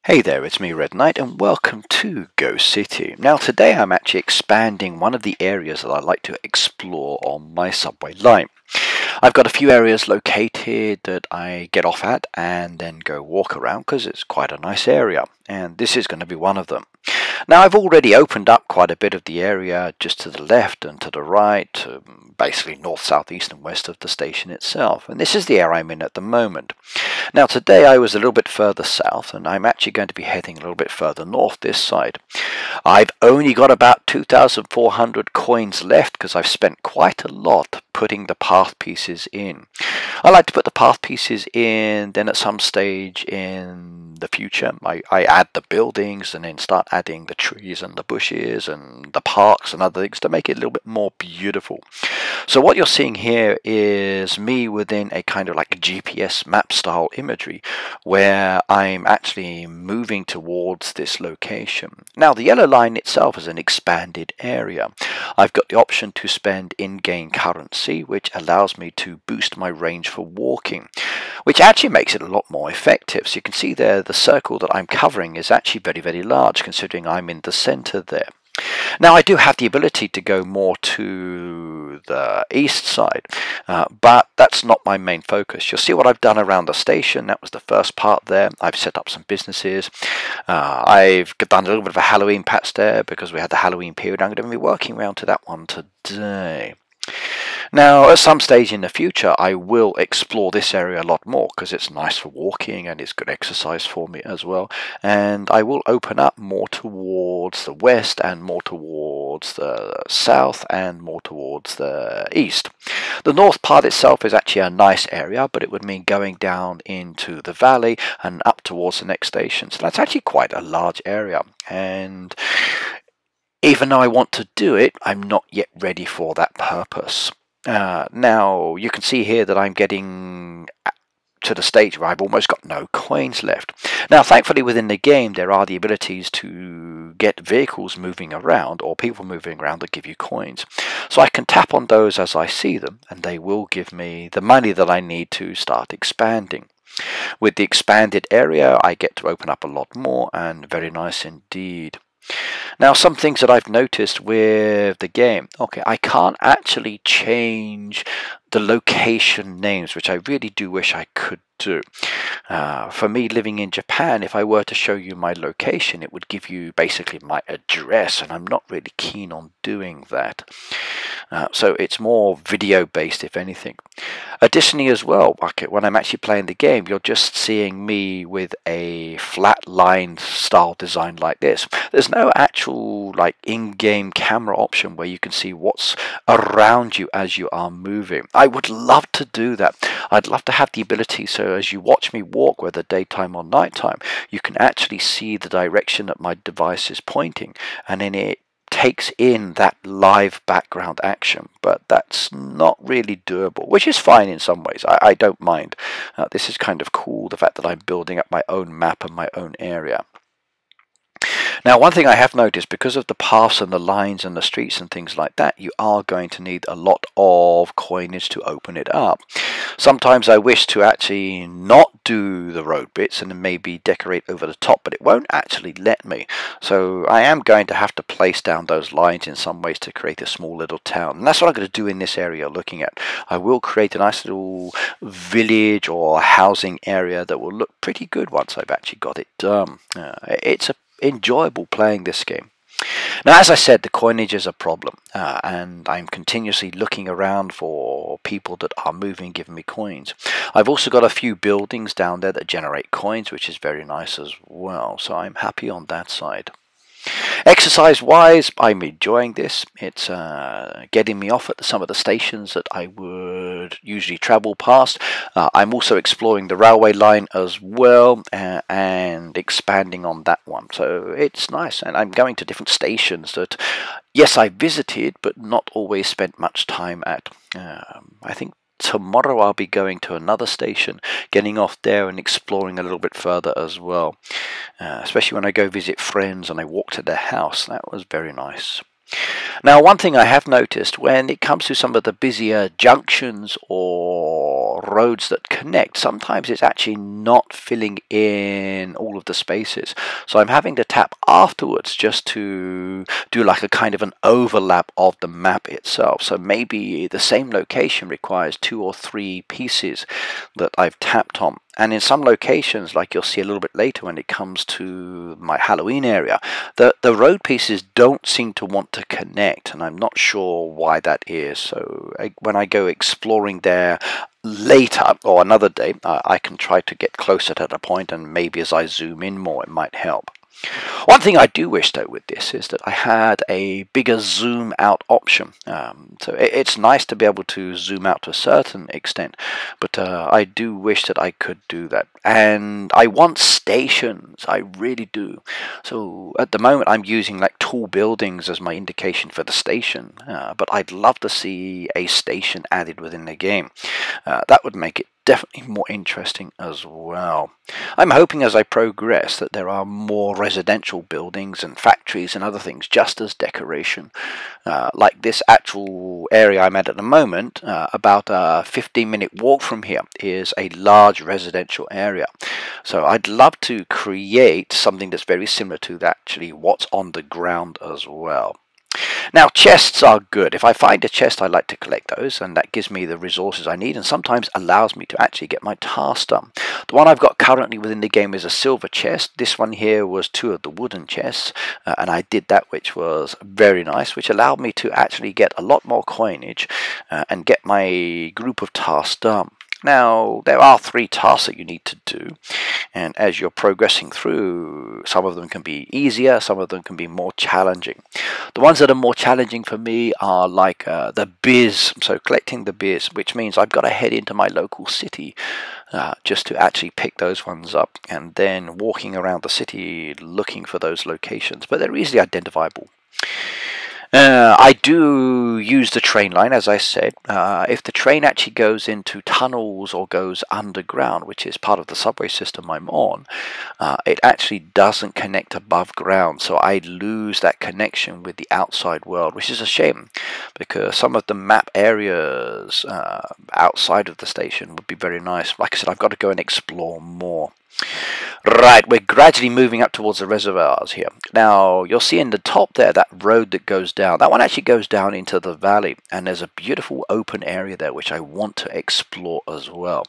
Hey there, it's me Red Knight and welcome to GoCity. Now today I'm actually expanding one of the areas that I like to explore on my subway line. I've got a few areas located that I get off at and then go walk around because it's quite a nice area, and this is going to be one of them. Now I've already opened up quite a bit of the area just to the left and to the right, basically north, south, east and west of the station itself, and this is the area I'm in at the moment. Now today I was a little bit further south and I'm actually going to be heading a little bit further north this side. I've only got about 2,400 coins left because I've spent quite a lot putting the path pieces in. I like to put the path pieces in, then at some stage in the future I add the buildings and then start adding the trees and the bushes and the parks and other things to make it a little bit more beautiful. So what you're seeing here is me within a kind of like a GPS map style imagery where I'm actually moving towards this location. Now the yellow line itself is an expanded area. I've got the option to spend in-game currency, which allows me to boost my range for walking, which actually makes it a lot more effective. So you can see there the circle that I'm covering is actually very, very large considering I'm in the center there. Now I do have the ability to go more to the east side, but that's not my main focus. You'll see what I've done around the station. That was the first part there. I've set up some businesses. I've done a little bit of a Halloween patch there because we had the Halloween period. I'm going to be working around to that one today. Now, at some stage in the future, I will explore this area a lot more because it's nice for walking and it's good exercise for me as well. And I will open up more towards the west and more towards the south and more towards the east. The north part itself is actually a nice area, but it would mean going down into the valley and up towards the next station. So that's actually quite a large area. And even though I want to do it, I'm not yet ready for that purpose. Now you can see here that I'm getting to the stage where I've almost got no coins left. Now thankfully within the game there are the abilities to get vehicles moving around or people moving around that give you coins. So I can tap on those as I see them and they will give me the money that I need to start expanding. With the expanded area I get to open up a lot more, and very nice indeed. Now some things that I've noticed with the game, okay, I can't actually change the location names, which I really do wish I could do. For me living in Japan, if I were to show you my location, it would give you basically my address, and I'm not really keen on doing that. So it's more video based if anything. Additionally as well, okay, when I'm actually playing the game, you're just seeing me with a flat line style design like this. There's no actual like in-game camera option where you can see what's around you as you are moving. I would love to do that. I'd love to have the ability so as you watch me walk, whether daytime or nighttime, you can actually see the direction that my device is pointing, and then it takes in that live background action. But that's not really doable, which is fine in some ways. I don't mind. This is kind of cool, the fact that I'm building up my own map and my own area. Now one thing I have noticed, because of the paths and the lines and the streets and things like that, you are going to need a lot of coinage to open it up. Sometimes I wish to actually not do the road bits and then maybe decorate over the top, but it won't actually let me. So I am going to have to place down those lines in some ways to create a small little town. And that's what I'm going to do in this area you're looking at. I will create a nice little village or housing area that will look pretty good once I've actually got it done. It's enjoyable playing this game. Now as I said, the coinage is a problem, and I'm continuously looking around for people that are moving, giving me coins. I've also got a few buildings down there that generate coins, which is very nice as well, so I'm happy on that side. Exercise wise, I'm enjoying this. It's getting me off at some of the stations that I would usually travel past. I'm also exploring the railway line as well and expanding on that one, so it's nice. And I'm going to different stations that, yes, I visited but not always spent much time at. I think tomorrow I'll be going to another station, getting off there and exploring a little bit further as well, especially when I go visit friends and I walk to their house. That was very nice. Now one thing I have noticed when it comes to some of the busier junctions or roads that connect, sometimes it's actually not filling in all of the spaces. So I'm having to tap afterwards just to do like a kind of an overlap of the map itself. So maybe the same location requires 2 or 3 pieces that I've tapped on. And in some locations, like you'll see a little bit later when it comes to my Halloween area, the road pieces don't seem to want to connect, and I'm not sure why that is. So when I go exploring there later or another day, I can try to get closer to the point, and maybe as I zoom in more, it might help. One thing I do wish though with this is that I had a bigger zoom out option. So it's nice to be able to zoom out to a certain extent, but I do wish that I could do that. And I want stations, I really do. So at the moment I'm using like tall buildings as my indication for the station, but I'd love to see a station added within the game. That would make it definitely more interesting as well. I'm hoping as I progress that there are more residential buildings and factories and other things just as decoration. Like this actual area I'm at the moment, about a 15-minute walk from here is a large residential area. So I'd love to create something that's very similar to actually what's on the ground as well. Now, chests are good. If I find a chest, I like to collect those, and that gives me the resources I need and sometimes allows me to actually get my task done. The one I've got currently within the game is a silver chest. This one here was 2 of the wooden chests, and I did that, which was very nice, which allowed me to actually get a lot more coinage and get my group of tasks done. Now, there are 3 tasks that you need to do, and as you're progressing through, some of them can be easier, some of them can be more challenging. The ones that are more challenging for me are like the biz, so collecting the biz, which means I've got to head into my local city just to actually pick those ones up, and then walking around the city looking for those locations, but they're easily identifiable. I do use the train line, as I said. If the train actually goes into tunnels or goes underground, which is part of the subway system I'm on, it actually doesn't connect above ground, so I lose that connection with the outside world, which is a shame, because some of the map areas outside of the station would be very nice. Like I said, I've got to go and explore more. Right, we're gradually moving up towards the reservoirs here. Now, you'll see in the top there, that road that goes down. That one actually goes down into the valley, and there's a beautiful open area there, which I want to explore as well.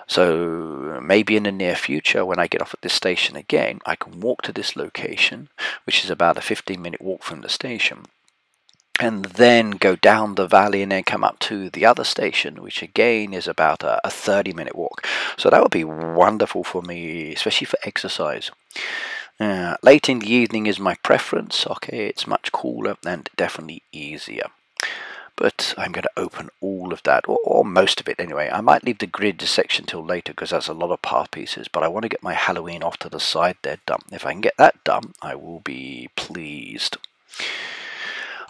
So, maybe in the near future, when I get off at this station again, I can walk to this location, which is about a 15-minute walk from the station, and then go down the valley and then come up to the other station, which again is about a 30-minute walk. So that would be wonderful for me, especially for exercise. Late in the evening is my preference. Okay, it's much cooler and definitely easier. But I'm going to open all of that, or most of it anyway. I might leave the grid section till later because that's a lot of path pieces, but I want to get my Halloween off to the side there done. If I can get that done, I will be pleased.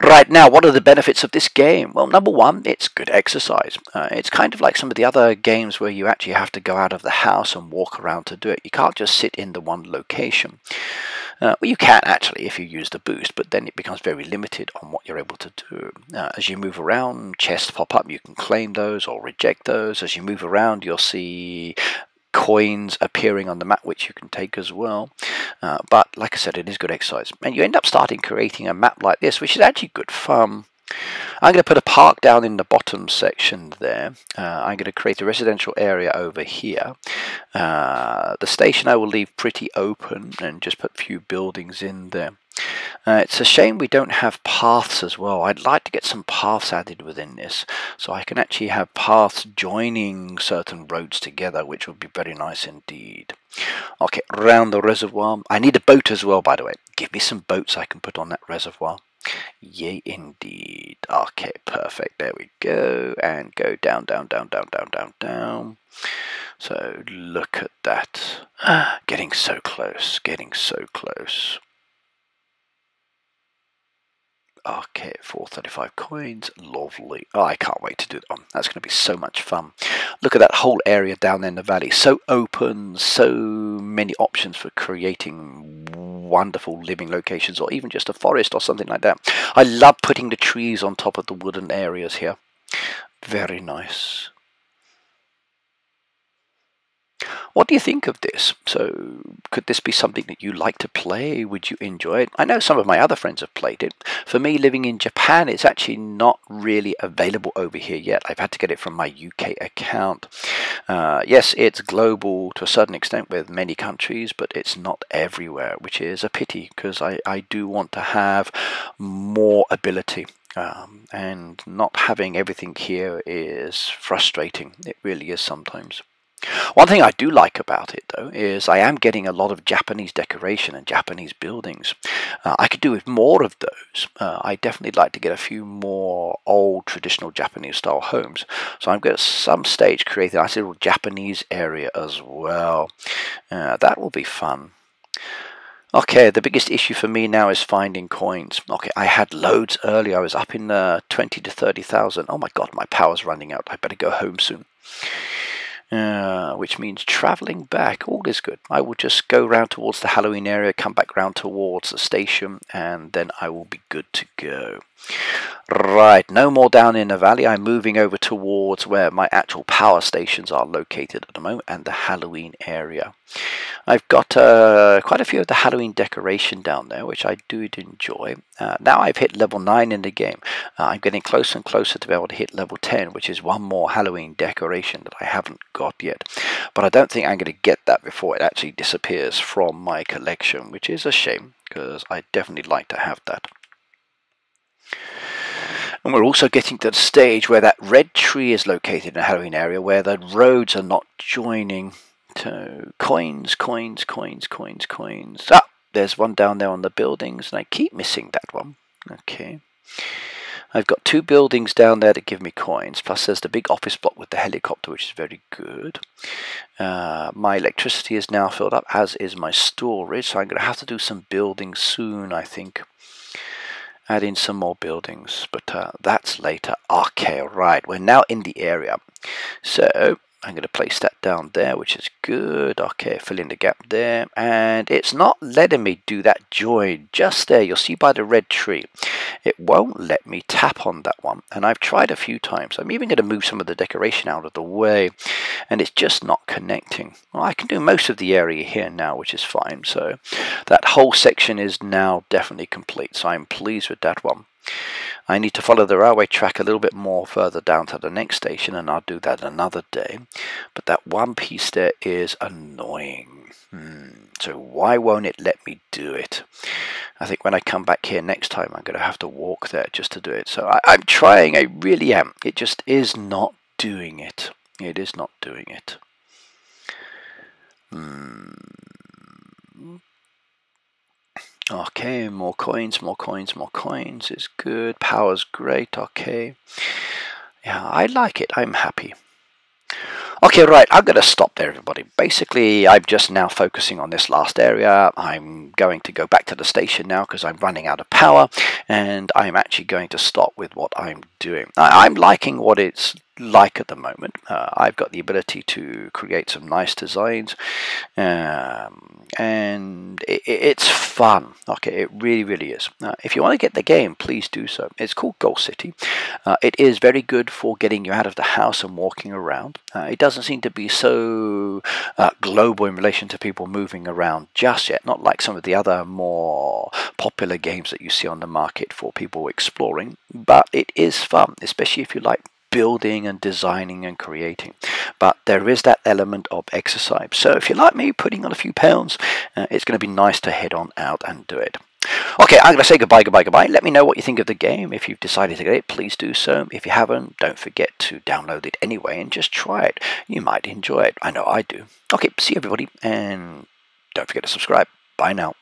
Right, now, what are the benefits of this game? Well, number one, it's good exercise. It's kind of like some of the other games where you actually have to go out of the house and walk around to do it. You can't just sit in the one location. Well, you can actually if you use the boost, but then it becomes very limited on what you're able to do. As you move around, chests pop up. You can claim those or reject those. As you move around, you'll see coins appearing on the map which you can take as well, but like I said, it is good exercise, and you end up creating a map like this, which is actually good fun. I'm going to put a park down in the bottom section there. I'm going to create a residential area over here. The station I will leave pretty open and just put a few buildings in there. It's a shame we don't have paths as well. I'd like to get some paths added within this, so I can actually have paths joining certain roads together, which would be very nice indeed. Okay, round the reservoir. I need a boat as well, by the way. Give me some boats I can put on that reservoir. Yay, indeed. Okay, perfect. There we go. And go down, down, down, down, down, down, down. So look at that. Getting so close, getting so close. Okay, 435 coins, lovely. Oh, I can't wait to do that one. That's going to be so much fun. Look at that whole area down there in the valley. So open, so many options for creating wonderful living locations, or even just a forest or something like that. I love putting the trees on top of the wooden areas here. Very nice. What do you think of this? So, could this be something that you like to play? Would you enjoy it? I know some of my other friends have played it. For me, living in Japan, it's actually not really available over here yet. I've had to get it from my UK account. Yes, it's global to a certain extent with many countries, but it's not everywhere, which is a pity because I do want to have more ability. And not having everything here is frustrating. It really is sometimes. One thing I do like about it, though, is I am getting a lot of Japanese decoration and Japanese buildings. I could do with more of those. I definitely like to get a few more old traditional Japanese style homes. So I'm going to some stage create a nice little Japanese area as well. That will be fun. Okay, the biggest issue for me now is finding coins. Okay, I had loads earlier. I was up in 20 to 30,000. Oh my god, my power's running out. I better go home soon. Which means travelling back. All is good. I will just go round towards the Halloween area, come back round towards the station, and then I will be good to go. Right, no more down in the valley. I'm moving over towards where my actual power stations are located at the moment and the Halloween area. I've got quite a few of the Halloween decoration down there, which I do enjoy. Now I've hit level 9 in the game. I'm getting closer and closer to be able to hit level 10, which is one more Halloween decoration that I haven't got yet. But I don't think I'm going to get that before it actually disappears from my collection, which is a shame, because I definitely like to have that. And we're also getting to the stage where that red tree is located in the Halloween area, where the roads are not joining. So, coins. Ah, there's one down there on the buildings, and I keep missing that one. Okay. I've got 2 buildings down there that give me coins, plus there's the big office block with the helicopter, which is very good. My electricity is now filled up, as is my storage, so I'm going to have to do some building soon, I think. Add in some more buildings, but that's later. Okay, right, we're now in the area. So I'm going to place that down there, which is good. Okay, fill in the gap there. And it's not letting me do that join just there. You'll see by the red tree. It won't let me tap on that one. And I've tried a few times. I'm even going to move some of the decoration out of the way. And it's just not connecting. Well, I can do most of the area here now, which is fine. So that whole section is now definitely complete. So I'm pleased with that one. I need to follow the railway track a little bit more further down to the next station, and I'll do that another day. But that one piece there is annoying. So why won't it let me do it? I think when I come back here next time, I'm going to have to walk there just to do it. So I'm trying, I really am. It just is not doing it. It is not doing it. Okay, more coins is good. Power's great, okay. Yeah, I like it. I'm happy. Okay, right, I'm going to stop there, everybody. Basically, I'm just now focusing on this last area. I'm going to go back to the station now because I'm running out of power, and I'm actually going to stop with what I'm doing. I'm liking what it's like at the moment. I've got the ability to create some nice designs, and it's fun. Okay, it really is. If you want to get the game, please do so. It's called GoCity. It is very good for getting you out of the house and walking around. It doesn't seem to be so global in relation to people moving around just yet, not like some of the other more popular games that you see on the market for people exploring, but it is fun, especially if you like building and designing and creating. But there is that element of exercise. So if you're like me, putting on a few pounds, it's going to be nice to head on out and do it. Okay, I'm going to say goodbye. Let me know what you think of the game. If you've decided to get it, please do so. If you haven't, don't forget to download it anyway and just try it. You might enjoy it. I know I do. Okay, see you everybody, and don't forget to subscribe. Bye now.